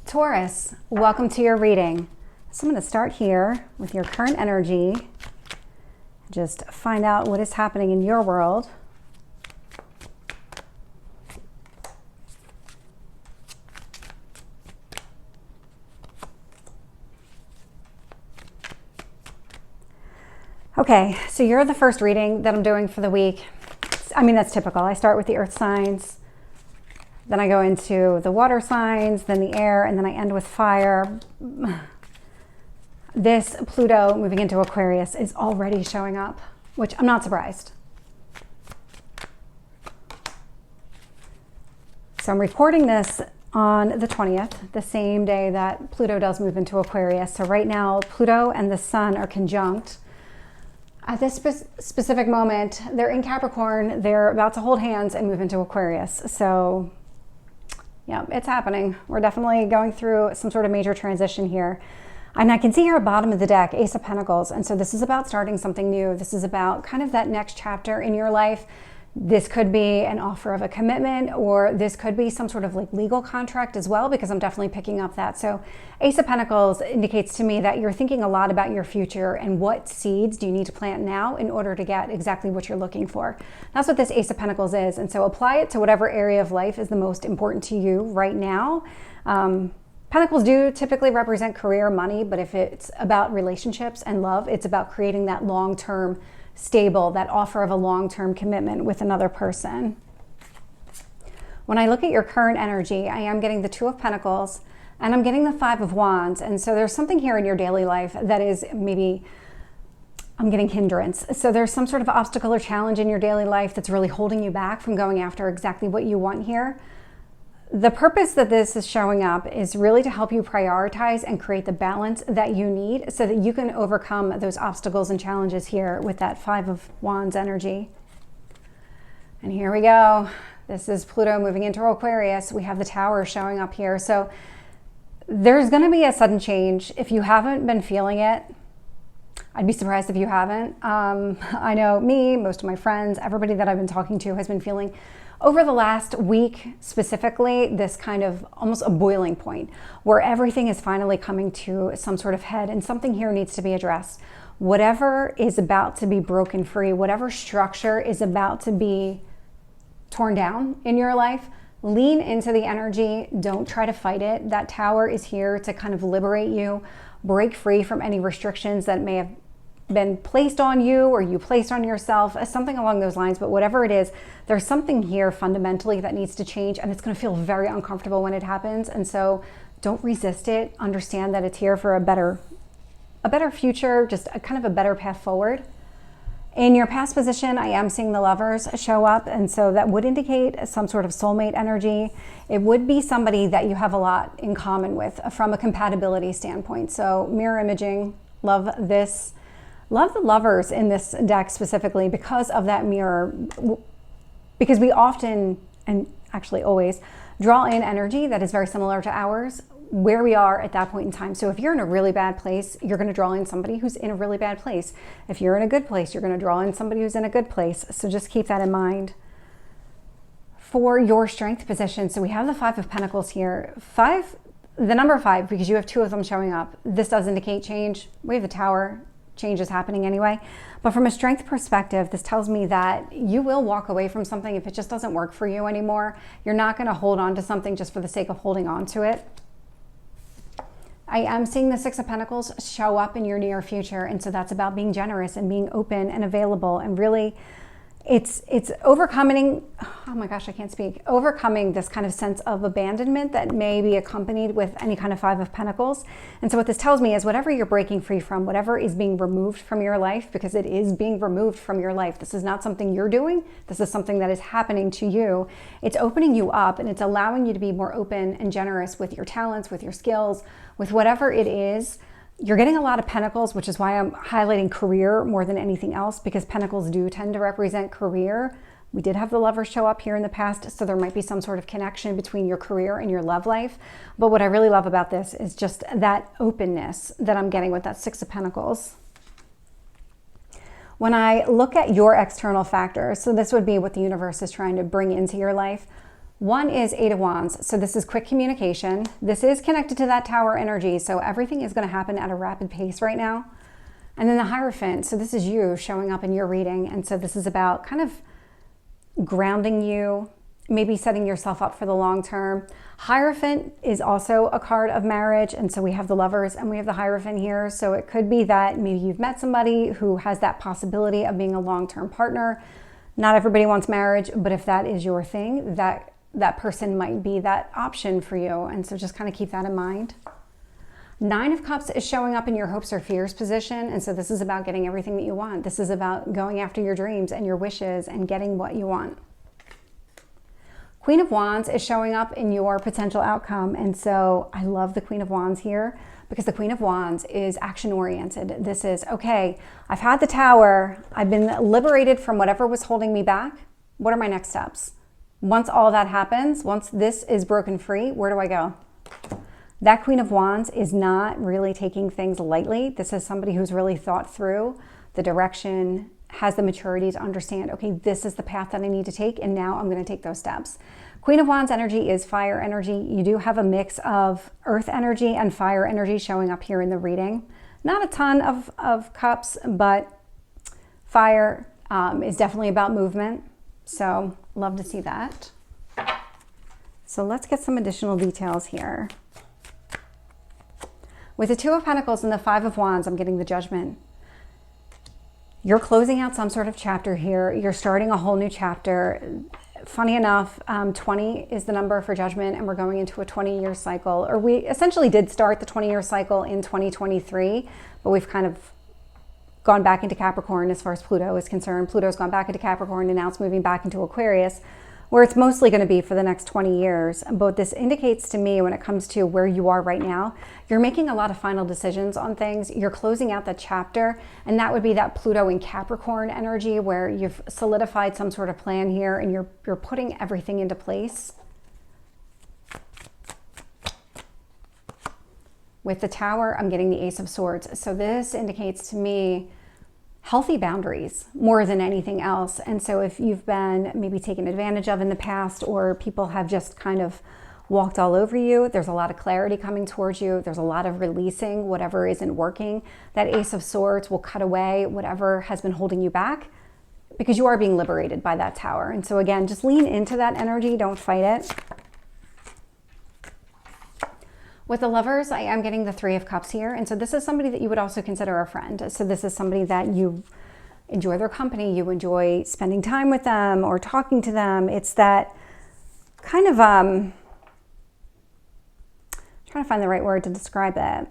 Taurus, welcome to your reading. So I'm going to start here with your current energy. Just find out what is happening in your world. Okay, so you're the first reading that I'm doing for the week. I mean, that's typical. I start with the earth signs, then I go into the water signs, then the air, and then I end with fire. This Pluto moving into Aquarius is already showing up, which I'm not surprised. So I'm recording this on the 20th, the same day that Pluto does move into Aquarius. So right now, Pluto and the Sun are conjunct. At this specific moment, they're in Capricorn. They're about to hold hands and move into Aquarius. So yeah, it's happening. We're definitely going through some sort of major transition here. And I can see here at the bottom of the deck, Ace of Pentacles. And so this is about starting something new. This is about kind of that next chapter in your life. This could be an offer of a commitment, or this could be some sort of like legal contract as well, because I'm definitely picking up that. So Ace of Pentacles indicates to me that you're thinking a lot about your future and what seeds do you need to plant now in order to get exactly what you're looking for. That's what this Ace of Pentacles is. And so apply it to whatever area of life is the most important to you right now. Pentacles do typically represent career, money, but if it's about relationships and love, it's about creating that long-term stable, that offer of a long-term commitment with another person. When I look at your current energy, I am getting the Two of Pentacles and I'm getting the Five of Wands. And so there's something here in your daily life that is maybe, I'm getting hindrance. So there's some sort of obstacle or challenge in your daily life that's really holding you back from going after exactly what you want here. The purpose that this is showing up is really to help you prioritize and create the balance that you need so that you can overcome those obstacles and challenges here with that Five of Wands energy. And here we go. This is Pluto moving into Aquarius. We have the Tower showing up here. So there's going to be a sudden change. If you haven't been feeling it, I'd be surprised if you haven't. I know me, most of my friends, everybody that I've been talking to has been feeling over the last week specifically, this kind of almost a boiling point where everything is finally coming to some sort of head and something here needs to be addressed. Whatever is about to be broken free, whatever structure is about to be torn down in your life, lean into the energy. Don't try to fight it. That Tower is here to kind of liberate you, break free from any restrictions that may have been placed on you or you placed on yourself, something along those lines. But whatever it is, there's something here fundamentally that needs to change, and it's going to feel very uncomfortable when it happens. And so don't resist it. Understand that it's here for a better future, just a kind of a better path forward. In your past position, I am seeing the Lovers show up, and so that would indicate some sort of soulmate energy. It would be somebody that you have a lot in common with from a compatibility standpoint. So mirror imaging, love this. Love the Lovers in this deck specifically because of that mirror, because we often, and actually always, draw in energy that is very similar to ours where we are at that point in time. So if you're in a really bad place, you're going to draw in somebody who's in a really bad place. If you're in a good place, you're going to draw in somebody who's in a good place. So just keep that in mind. For your strength position, so we have the Five of Pentacles here. The number 5, because you have 2 of them showing up. This does indicate change. We have the Tower. Change is happening anyway. But from a strength perspective, this tells me that you will walk away from something if it just doesn't work for you anymore. You're not going to hold on to something just for the sake of holding on to it. I am seeing the Six of Pentacles show up in your near future. And so that's about being generous and being open and available and really it's overcoming, oh my gosh, I can't speak, overcoming this kind of sense of abandonment that may be accompanied with any kind of Five of Pentacles. And so what this tells me is whatever you're breaking free from, whatever is being removed from your life, because it is being removed from your life. This is not something you're doing. This is something that is happening to you. It's opening you up and it's allowing you to be more open and generous with your talents, with your skills, with whatever it is. You're getting a lot of Pentacles, which is why I'm highlighting career more than anything else, because Pentacles do tend to represent career. We did have the Lovers show up here in the past, so there might be some sort of connection between your career and your love life. But what I really love about this is just that openness that I'm getting with that Six of Pentacles. When I look at your external factors, so this would be what the universe is trying to bring into your life, One is Eight of Wands. So this is quick communication. This is connected to that Tower energy. So everything is going to happen at a rapid pace right now. And then the Hierophant. So this is you showing up in your reading. And so this is about kind of grounding you, maybe setting yourself up for the long term. Hierophant is also a card of marriage. And so we have the Lovers and we have the Hierophant here. So it could be that maybe you've met somebody who has that possibility of being a long-term partner. Not everybody wants marriage, but if that is your thing, that person might be that option for you. And so just kind of keep that in mind. Nine of Cups is showing up in your hopes or fears position. And so this is about getting everything that you want. This is about going after your dreams and your wishes and getting what you want. Queen of Wands is showing up in your potential outcome. And so I love the Queen of Wands here because the Queen of Wands is action oriented. This is, okay, I've had the Tower. I've been liberated from whatever was holding me back. What are my next steps? Once all that happens, once this is broken free, where do I go? That Queen of Wands is not really taking things lightly. This is somebody who's really thought through the direction, has the maturity to understand, okay, this is the path that I need to take, and now I'm going to take those steps. Queen of Wands energy is fire energy. You do have a mix of earth energy and fire energy showing up here in the reading. Not a ton of cups, but fire is definitely about movement. So love to see that. So let's get some additional details here. With the Two of Pentacles and the Five of Wands, I'm getting the Judgment. You're closing out some sort of chapter here. You're starting a whole new chapter. Funny enough, 20 is the number for Judgment, and we're going into a 20-year cycle. Or we essentially did start the 20-year cycle in 2023, but we've kind of gone back into Capricorn as far as Pluto is concerned. Pluto's gone back into Capricorn, and now it's moving back into Aquarius, where it's mostly going to be for the next 20 years. But this indicates to me, when it comes to where you are right now, you're making a lot of final decisions on things. You're closing out the chapter, and that would be that Pluto in Capricorn energy, where you've solidified some sort of plan here and you're putting everything into place. With the Tower, I'm getting the Ace of Swords. So this indicates to me healthy boundaries more than anything else. And so if you've been maybe taken advantage of in the past, or people have just kind of walked all over you, there's a lot of clarity coming towards you. There's a lot of releasing whatever isn't working. That Ace of Swords will cut away whatever has been holding you back, because you are being liberated by that Tower. And so again, just lean into that energy. Don't fight it. With the Lovers, I am getting the Three of Cups here. And so this is somebody that you would also consider a friend. So this is somebody that you enjoy their company, you enjoy spending time with them or talking to them. It's that kind of, trying to find the right word to describe it.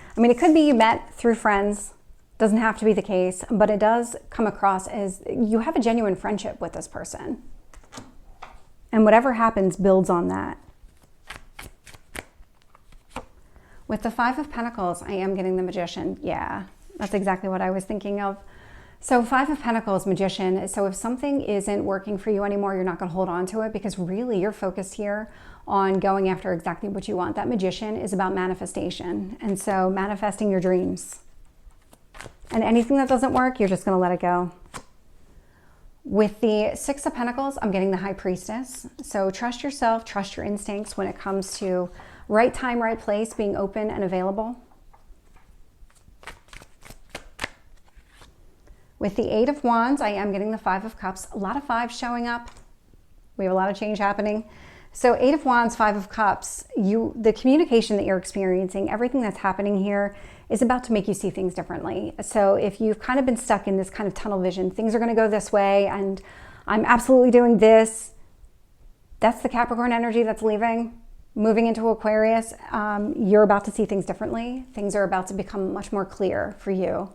I mean, it could be you met through friends. Doesn't have to be the case, but it does come across as you have a genuine friendship with this person. And whatever happens builds on that. With the Five of Pentacles, I am getting the Magician. Yeah, that's exactly what I was thinking of. So Five of Pentacles, Magician. So if something isn't working for you anymore, you're not going to hold on to it, because really you're focused here on going after exactly what you want. That Magician is about manifestation. And so manifesting your dreams. And anything that doesn't work, you're just going to let it go. With the Six of Pentacles, I'm getting the High Priestess. So trust yourself, trust your instincts when it comes to right time, right place, being open and available. With the Eight of Wands, I am getting the Five of Cups. A lot of fives showing up. We have a lot of change happening. So Eight of Wands, Five of Cups, the communication that you're experiencing, everything that's happening here is about to make you see things differently. So if you've kind of been stuck in this kind of tunnel vision, things are going to go this way and I'm absolutely doing this. That's the Capricorn energy that's leaving. Moving into Aquarius, you're about to see things differently. Things are about to become much more clear for you.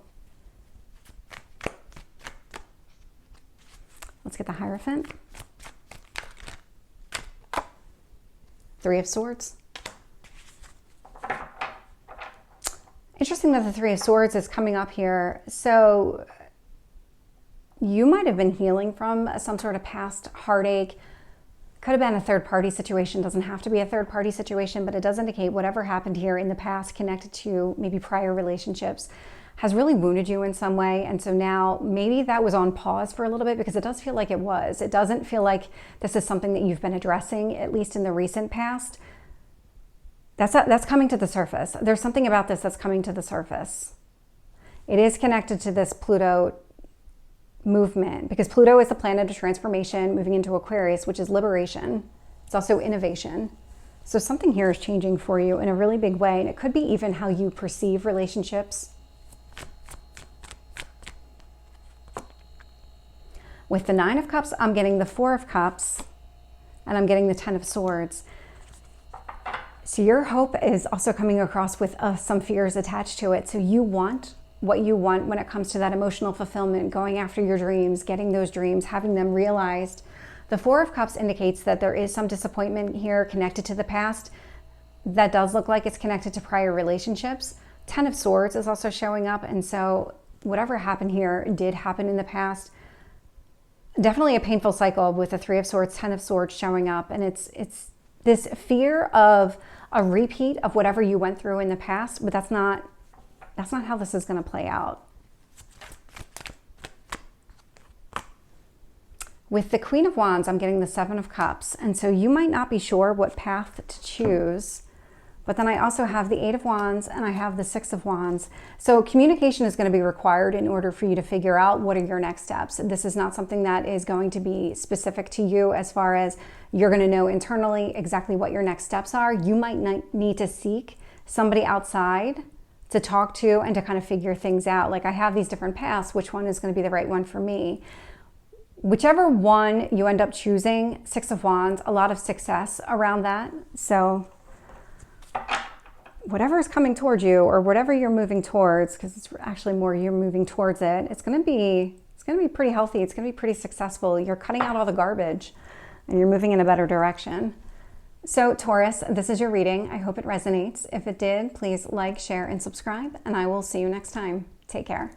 Let's get the Hierophant. Three of Swords. Interesting that the Three of Swords is coming up here. So you might have been healing from some sort of past heartache. Could have been a third-party situation. Doesn't have to be a third-party situation, but it does indicate whatever happened here in the past connected to maybe prior relationships has really wounded you in some way. And so now maybe that was on pause for a little bit, because it does feel like it was. It doesn't feel like this is something that you've been addressing, at least in the recent past. That's coming to the surface. There's something about this that's coming to the surface. It is connected to this Pluto movement, because Pluto is the planet of transformation moving into Aquarius, which is liberation. It's also innovation. So something here is changing for you in a really big way. And it could be even how you perceive relationships. With the 9 of Cups, I'm getting the 4 of Cups, and I'm getting the 10 of Swords. So your hope is also coming across with some fears attached to it. So you want what you want when it comes to that emotional fulfillment, going after your dreams, getting those dreams, having them realized. The 4 of Cups indicates that there is some disappointment here connected to the past. That does look like it's connected to prior relationships. 10 of Swords is also showing up. And so whatever happened here did happen in the past. Definitely a painful cycle with the 3 of Swords, 10 of Swords showing up. And it's this fear of a repeat of whatever you went through in the past, but that's not how this is going to play out. With the Queen of Wands, I'm getting the 7 of Cups. And so you might not be sure what path to choose. But then I also have the 8 of Wands and I have the 6 of Wands. So communication is going to be required in order for you to figure out what are your next steps. This is not something that is going to be specific to you, as far as you're going to know internally exactly what your next steps are. You might need to seek somebody outside to talk to and to kind of figure things out. Like, I have these different paths. Which one is going to be the right one for me? Whichever one you end up choosing, 6 of Wands, a lot of success around that. So whatever is coming towards you, or whatever you're moving towards, because it's actually more you're moving towards it, it's going to be pretty healthy. It's going to be pretty successful. You're cutting out all the garbage and you're moving in a better direction. So Taurus, this is your reading. I hope it resonates. If it did, please like, share, and subscribe, and I will see you next time. Take care.